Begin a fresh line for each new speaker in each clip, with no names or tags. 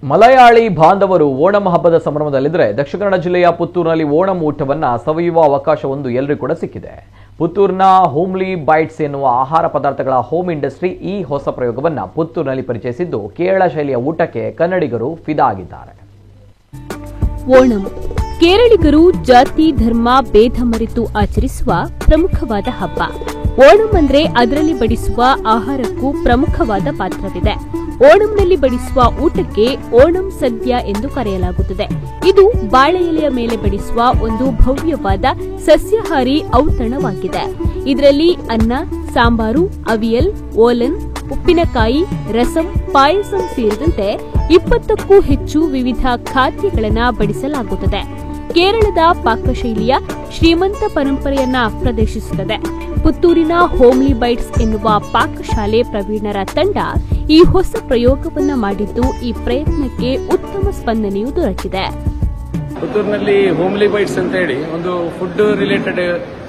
ಮಲಯಾಳಿ ಬಾಂಧವರು ಓಣಂ ಹಬ್ಬದ ಸಂಭ್ರಮದಲ್ಲಿದ್ದರೆ ದಕ್ಷಿಣ ಕನ್ನಡ ಜಿಲ್ಲೆಯ ಪುತ್ತೂರಿನಲ್ಲಿ ಓಣಂ ಊಟವನ್ನು ಸವಿಯುವ ಅವಕಾಶವೊಂದು ಎಲ್ಲರಿಗೂ ಕೂಡ ಸಿಕ್ಕಿದೆ. ಪುತ್ತೂರಿನ ಹೋಮ್ಲಿ ಬೈಟ್ಸ್ ಎನ್ನುವ ಆಹಾರ ಪದಾರ್ಥಗಳ ಹೋಮ್ ಇಂಡಸ್ಟ್ರಿ ಈ ಹೊಸ ಪ್ರಯೋಗವನ್ನು ಪುತ್ತೂರಿನಲ್ಲಿ ಪರಿಚಯಿಸಿದ್ದು ಕೇರಳ ಶೈಲಿಯ ಊಟಕ್ಕೆ ಕನ್ನಡಿಗರು ಫಿದಾ ಆಗಿದ್ದಾರೆ.
ಓಣಂ ಕೇರಳಿಗರು ಜಾತಿ ಧರ್ಮ ಭೇದ ಮರೆತು ಆಚರಿಸುವ ಪ್ರಮುಖವಾದ ಹಬ್ಬ. ಓಣಂ ಅಂದ್ರೆ ಅದರಲ್ಲಿ ಬಡಿಸುವ ಆಹಾರಕ್ಕೂ ಪ್ರಮುಖವಾದ ಪಾತ್ರವಿದೆ. ಓಣಂನಲ್ಲಿ ಬಡಿಸುವ ಊಟಕ್ಕೆ ಓಣಂ ಸದ್ಯ ಎಂದು ಕರೆಯಲಾಗುತ್ತದೆ. ಇದು ಬಾಳೆ ಎಲೆಯ ಮೇಲೆ ಬಡಿಸುವ ಒಂದು ಭವ್ಯವಾದ ಸಸ್ಯಾಹಾರಿ ಔತಣವಾಗಿದೆ. ಇದರಲ್ಲಿ ಅನ್ನ, ಸಾಂಬಾರು, ಅವಿಯಲ್, ಓಲನ್, ಉಪ್ಪಿನಕಾಯಿ, ರಸಂ, ಪಾಯಸಂ ಸೇರಿದಂತೆ 20ಕ್ಕೂ ಹೆಚ್ಚು ವಿವಿಧ ಖಾದ್ಯಗಳನ್ನು ಬಡಿಸಲಾಗುತ್ತದೆ. ಕೇರಳದ ಪಾಕಶೈಲಿಯ ಶ್ರೀಮಂತ ಪರಂಪರೆಯನ್ನ ಪ್ರದರ್ಶಿಸುತ್ತದೆ. ಪುತ್ತೂರಿನ ಹೋಮ್ಲಿ ಬೈಟ್ಸ್ ಎನ್ನುವ ಪಾಕಶಾಲೆ ಪ್ರವೀಣರ ತಂಡ ಈ ಹೊಸ ಪ್ರಯೋಗವನ್ನ ಮಾಡಿದ್ದು ಈ ಪ್ರಯತ್ನಕ್ಕೆ ಉತ್ತಮ ಸ್ಪಂದನೆಯೂ ದೊರಕಿದೆ.
ಪುತ್ತೂರಿನಲ್ಲಿ ಹೋಮ್ಲಿ ಬೈಟ್ಸ್ ಅಂತ ಹೇಳಿ ಒಂದು ಫುಡ್ ರಿಲೇಟೆಡ್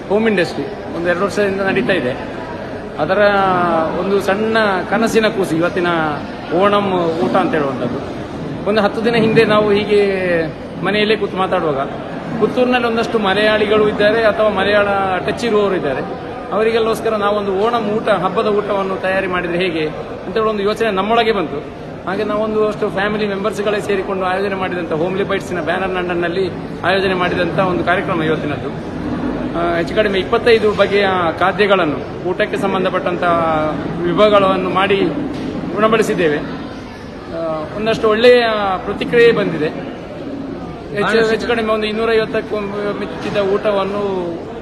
ಹೋಮ್ ಇಂಡಸ್ಟ್ರಿ ಒಂದು 2 ವರ್ಷದಿಂದ ನಡೀತಾ ಇದೆ. ಅದರ ಒಂದು ಸಣ್ಣ ಕನಸಿನ ಕೂಸು ಇವತ್ತಿನ ಓಣಂ ಊಟ ಅಂತ ಹೇಳುವಂಥದ್ದು. ಒಂದು 10 ದಿನ ಹಿಂದೆ ನಾವು ಹೀಗೆ ಮನೆಯಲ್ಲೇ ಕೂತು ಮಾತಾಡುವಾಗ ಪುತ್ತೂರಿನಲ್ಲಿ ಒಂದಷ್ಟು ಮಲಯಾಳಿಗಳು ಇದ್ದಾರೆ ಅಥವಾ ಮಲಯಾಳ ಟಚ್ ಇರುವವರು ಇದ್ದಾರೆ. ಅವರಿಗೆಲ್ಲೋಸ್ಕರ ನಾವೊಂದು ಓಣಂ ಊಟ ಹಬ್ಬದ ಊಟವನ್ನು ತಯಾರಿ ಮಾಡಿದರೆ ಹೇಗೆ ಅಂತೇಳಿ ಒಂದು ಯೋಚನೆ ನಮ್ಮೊಳಗೆ ಬಂತು. ಹಾಗೆ ನಾವೊಂದು ಅಷ್ಟು ಫ್ಯಾಮಿಲಿ ಮೆಂಬರ್ಸ್ಗಳೇ ಸೇರಿಕೊಂಡು ಆಯೋಜನೆ ಮಾಡಿದಂಥ ಹೋಮ್ಲಿ ಬೈಟ್ಸ್ನ ಬ್ಯಾನರ್ ನಂಡನ್ನಲ್ಲಿ ಆಯೋಜನೆ ಮಾಡಿದಂಥ ಒಂದು ಕಾರ್ಯಕ್ರಮ ಇವತ್ತಿನದ್ದು. ಹೆಚ್ಚು ಕಡಿಮೆ 25 ಬಗೆಯ ಖಾದ್ಯಗಳನ್ನು ಊಟಕ್ಕೆ ಸಂಬಂಧಪಟ್ಟಂಥ ವಿಭಾಗಗಳನ್ನು ಮಾಡಿ ಉಣಬಡಿಸಿದ್ದೇವೆ. ಒಂದಷ್ಟು ಒಳ್ಳೆಯ ಪ್ರತಿಕ್ರಿಯೆ ಬಂದಿದೆ. ಹೆಚ್ಚು ಕಡಿಮೆ ಒಂದು 250ಕ್ಕೂ ಮಿಚ್ಚಿದ ಊಟವನ್ನು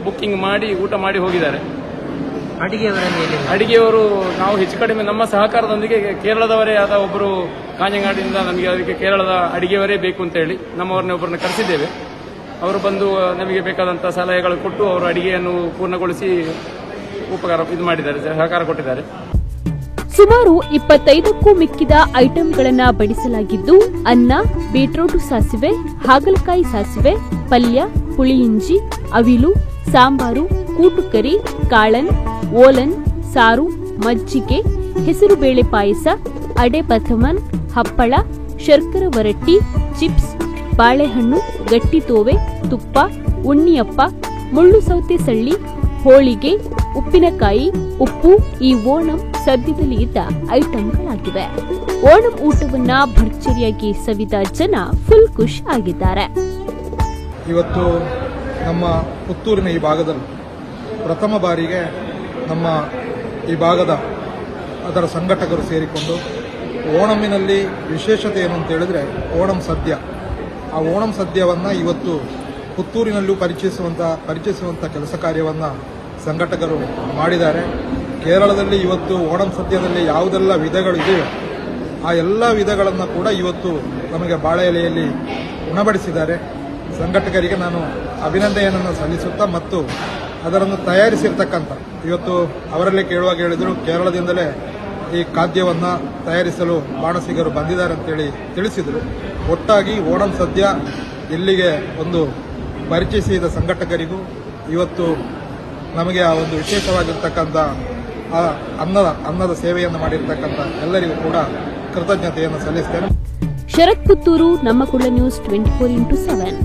ಬುಕ್ಕಿಂಗ್ ಮಾಡಿ ಊಟ ಮಾಡಿ ಹೋಗಿದ್ದಾರೆ. ಅಡಿಗೆಯವರು ನಾವು ಹೆಚ್ಚು ಕಡಿಮೆ ನಮ್ಮ ಸಹಕಾರದೊಂದಿಗೆ ಕೇರಳದವರೇ ಆದ ಒಬ್ಬರು ಕಾಂಜಂಗಾಡಿಯಿಂದ ನಮಗೆ ಅದಕ್ಕೆ ಕೇರಳದ ಅಡಿಗೆಯವರೇ ಬೇಕು ಅಂತ ಹೇಳಿ ನಮ್ಮವರನ್ನೇ ಒಬ್ಬರನ್ನ ಕರೆಸಿದ್ದೇವೆ. ಅವರು ಬಂದು ನಮಗೆ ಬೇಕಾದಂಥ ಸಲಹೆಗಳು ಕೊಟ್ಟು ಅವರು ಅಡಿಗೆಯನ್ನು ಪೂರ್ಣಗೊಳಿಸಿ ಸಹಕಾರ ಕೊಟ್ಟಿದ್ದಾರೆ.
ಸುಮಾರು 25ಕ್ಕೂ ಮಿಕ್ಕಿದ ಐಟಂಗಳನ್ನು ಬಡಿಸಲಾಗಿದ್ದು ಅನ್ನ, ಬೀಟ್ರೂಟ್ ಸಾಸಿವೆ, ಹಾಗಲಕಾಯಿ ಸಾಸಿವೆ, ಪಲ್ಯ, ಪುಳಿಯಿಂಜಿ, ಅವಿಲು, ಸಾಂಬಾರು, ಕೂಟುಕರಿ, ಕಾಳನ್, ಓಲನ್, ಸಾರು, ಮಜ್ಜಿಗೆ, ಹೆಸರುಬೇಳೆ ಪಾಯಸ, ಅಡೆ ಬಥಮನ್, ಹಪ್ಪಳ, ಶರ್ಕರ ವರಟ್ಟಿ, ಚಿಪ್ಸ್, ಬಾಳೆಹಣ್ಣು, ಗಟ್ಟಿ ತೋವೆ, ತುಪ್ಪ, ಉಣ್ಣಿಯಪ್ಪ, ಮುಳ್ಳು ಸೌತೆ ಸಳ್ಳಿ, ಹೋಳಿಗೆ, ಉಪ್ಪಿನಕಾಯಿ, ಉಪ್ಪು ಈ ಓಣಂ ಸದ್ಯದಲ್ಲಿ ಇದ್ದ ಐಟಂಗಳಾಗಿವೆ. ಓಣಂ ಊಟವನ್ನ ಭರ್ಜರಿಯಾಗಿ ಸವಿದ ಜನ ಫುಲ್ ಖುಷಿ ಆಗಿದ್ದಾರೆ.
ಇವತ್ತು ನಮ್ಮ ಪುತ್ತೂರಿನ ಈ ಭಾಗದಲ್ಲಿ ಪ್ರಥಮ ಬಾರಿಗೆ ನಮ್ಮ ಈ ಭಾಗದ ಅದರ ಸಂಘಟಕರು ಸೇರಿಕೊಂಡು ಓಣಂನಲ್ಲಿ ವಿಶೇಷತೆ ಏನು ಅಂತ ಹೇಳಿದ್ರೆ ಓಣಂ ಸದ್ಯ. ಆ ಓಣಂ ಸದ್ಯವನ್ನು ಇವತ್ತು ಪುತ್ತೂರಿನಲ್ಲೂ ಪರಿಚಯಿಸುವಂಥ ಕೆಲಸ ಕಾರ್ಯವನ್ನು ಸಂಘಟಕರು ಮಾಡಿದ್ದಾರೆ. ಕೇರಳದಲ್ಲಿ ಇವತ್ತು ಓಣಂ ಸದ್ಯದಲ್ಲಿ ಯಾವುದೆಲ್ಲ ವಿಧಗಳು ಇದೆಯೋ ಆ ಎಲ್ಲ ವಿಧಗಳನ್ನು ಕೂಡ ಇವತ್ತು ನಮಗೆ ಬಾಳೆ ಎಲೆಯಲ್ಲಿ ಉಣಬಡಿಸಿದ್ದಾರೆ. ಸಂಘಟಕರಿಗೆ ನಾನು ಅಭಿನಂದನೆಯನ್ನು ಸಲ್ಲಿಸುತ್ತಾ ಮತ್ತು ಅದನ್ನು ತಯಾರಿಸಿರ್ತಕ್ಕಂಥ ಇವತ್ತು ಅವರಲ್ಲೇ ಕೇಳುವಾಗ ಹೇಳಿದರು ಕೇರಳದಿಂದಲೇ ಈ ಖಾದ್ಯವನ್ನು ತಯಾರಿಸಲು ಬಾಣಸಿಗರು ಬಂದಿದ್ದಾರೆ ಅಂತೇಳಿ ತಿಳಿಸಿದರು. ಒಟ್ಟಾಗಿ ಓಣಂ ಸದ್ಯ ಇಲ್ಲಿಗೆ ಒಂದು ಪರಿಚಯಿಸಿದ ಸಂಘಟಕರಿಗೂ ಇವತ್ತು ನಮಗೆ ಆ ಒಂದು ವಿಶೇಷವಾಗಿರ್ತಕ್ಕಂಥ ಆ ಅನ್ನದ ಸೇವೆಯನ್ನು ಮಾಡಿರ್ತಕ್ಕಂಥ ಎಲ್ಲರಿಗೂ ಕೂಡ ಕೃತಜ್ಞತೆಯನ್ನು ಸಲ್ಲಿಸ್ತೇನೆ.
ಶರತ್ ಪುತ್ತೂರು, ನಮ್ಮ ಕುಳ್ಳ ನ್ಯೂಸ್ 24x7.